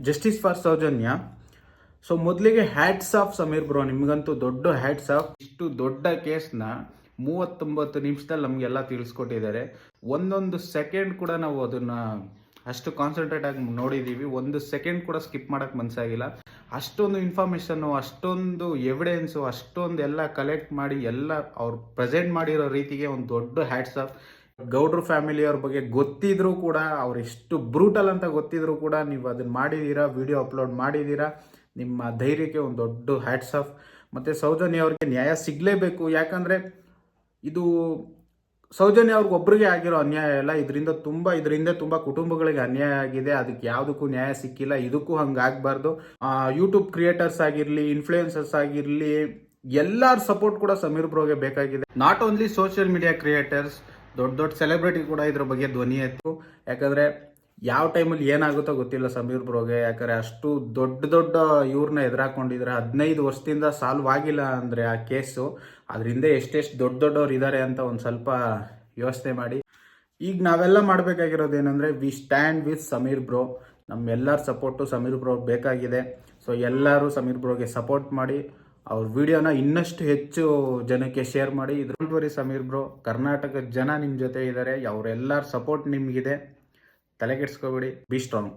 Justice for Soujanya. So ಮೊದಲಿಗೆ hats off Sameer bro, ನಿಮ್ಗಂತೂ ದೊಡ್ಡ ಹ್ಯಾಟ್ಸ್ ಆಫ್. ಇಷ್ಟು ದೊಡ್ಡ ಕೇಸ್ನ 39 ನಿಮಿಷದಲ್ಲಿ ನಮಗೆಲ್ಲ ತಿಳಿಸ್ಕೊಟ್ಟಿದ್ದಾರೆ. ಒಂದೊಂದು ಸೆಕೆಂಡ್ ಕೂಡ ನಾವು ಅದನ್ನ ಅಷ್ಟು ಕಾನ್ಸಂಟ್ರೇಟ್ ಆಗಿ ನೋಡಿದ್ದೀವಿ. ಒಂದು ಸೆಕೆಂಡ್ ಕೂಡ ಸ್ಕಿಪ್ ಮಾಡಕ್ಕೆ ಮನಸ್ಸಾಗಿಲ್ಲ. ಅಷ್ಟೊಂದು ಇನ್ಫಾರ್ಮೇಷನ್ನು, ಅಷ್ಟೊಂದು ಎವಿಡೆನ್ಸು, ಅಷ್ಟೊಂದು ಎಲ್ಲ ಕಲೆಕ್ಟ್ ಮಾಡಿ ಎಲ್ಲ ಅವ್ರು ಪ್ರೆಸೆಂಟ್ ಮಾಡಿರೋ ರೀತಿಗೆ ಒಂದು ದೊಡ್ಡ ಹ್ಯಾಟ್ಸ್ ಆಫ್. ಗೌಡ್ರ ಫ್ಯಾಮಿಲಿಯವ್ರ ಬಗ್ಗೆ ಗೊತ್ತಿದ್ರು ಕೂಡ, ಅವ್ರು ಎಷ್ಟು ಬ್ರೂಟಲ್ ಅಂತ ಗೊತ್ತಿದ್ರು ಕೂಡ ನೀವು ಅದನ್ನ ಮಾಡಿದ್ದೀರಾ, ವಿಡಿಯೋ ಅಪ್ಲೋಡ್ ಮಾಡಿದ್ದೀರಾ. ನಿಮ್ಮ ಧೈರ್ಯಕ್ಕೆ ಒಂದು ದೊಡ್ಡ ಹ್ಯಾಟ್ಸ್ ಆಫ್. ಮತ್ತು ಸೌಜನ್ಯ ಅವ್ರಿಗೆ ನ್ಯಾಯ ಸಿಗಲೇಬೇಕು. ಯಾಕಂದರೆ ಇದು ಸೌಜನ್ಯ ಅವ್ರಿಗೆ ಒಬ್ಬರಿಗೆ ಆಗಿರೋ ಅನ್ಯಾಯ ಅಲ್ಲ, ಇದರಿಂದ ತುಂಬ ಕುಟುಂಬಗಳಿಗೆ ಅನ್ಯಾಯ ಆಗಿದೆ. ಅದಕ್ಕೆ ಯಾವುದಕ್ಕೂ ನ್ಯಾಯ ಸಿಕ್ಕಿಲ್ಲ. ಇದಕ್ಕೂ ಹಂಗಾಗಬಾರ್ದು. ಯೂಟ್ಯೂಬ್ ಕ್ರಿಯೇಟರ್ಸ್ ಆಗಿರಲಿ, ಇನ್ಫ್ಲೂಯೆನ್ಸರ್ಸ್ ಆಗಿರಲಿ, ಎಲ್ಲರ ಸಪೋರ್ಟ್ ಕೂಡ ಸಮೀರ್ ಬ್ರೋಗೆ ಬೇಕಾಗಿದೆ. Not only social media creators, ದೊಡ್ಡ ಸೆಲೆಬ್ರಿಟಿ ಕೂಡ ಇದ್ರ ಬಗ್ಗೆ ಧ್ವನಿ ಎತ್ತು. ಯಾಕಂದರೆ ಯಾವ ಟೈಮಲ್ಲಿ ಏನಾಗುತ್ತೋ ಗೊತ್ತಿಲ್ಲ ಸಮೀರ್ ಬ್ರೋಗೆ. ಯಾಕಂದರೆ ಅಷ್ಟು ದೊಡ್ಡ ಇವ್ರನ್ನ ಎದುರಾಕೊಂಡಿದ್ರೆ 15 ವರ್ಷದಿಂದ ಸಾಲ್ವ್ ಆಗಿಲ್ಲ ಅಂದರೆ ಆ ಕೇಸು, ಅದರಿಂದ ಎಷ್ಟೆಷ್ಟು ದೊಡ್ಡವ್ರು ಇದ್ದಾರೆ ಅಂತ ಒಂದು ಸ್ವಲ್ಪ ಯೋಚನೆ ಮಾಡಿ. ಈಗ ನಾವೆಲ್ಲ ಮಾಡಬೇಕಾಗಿರೋದೇನೆಂದರೆ we stand with Sameer bro. ನಮ್ಮೆಲ್ಲರ ಸಪೋರ್ಟು ಸಮೀರ್ ಬ್ರೋ ಬೇಕಾಗಿದೆ. ಸೊ ಎಲ್ಲರೂ ಸಮೀರ್ ಬ್ರೋಗೆ ಸಪೋರ್ಟ್ ಮಾಡಿ, ಅವ್ರ ವಿಡಿಯೋನ ಇನ್ನಷ್ಟು ಹೆಚ್ಚು ಜನಕ್ಕೆ ಶೇರ್ ಮಾಡಿ. ಇದ್ರಲ್ಲಿ ಸಮೀರ್ ಬ್ರೋ, ಕರ್ನಾಟಕದ ಜನ ನಿಮ್ಮ ಜೊತೆ ಇದ್ದಾರೆ. ಅವರೆಲ್ಲರ ಸಪೋರ್ಟ್ ನಿಮಗಿದೆ. ತಲೆ ಕೆಡಿಸ್ಕೋಬೇಡಿ. Be strong.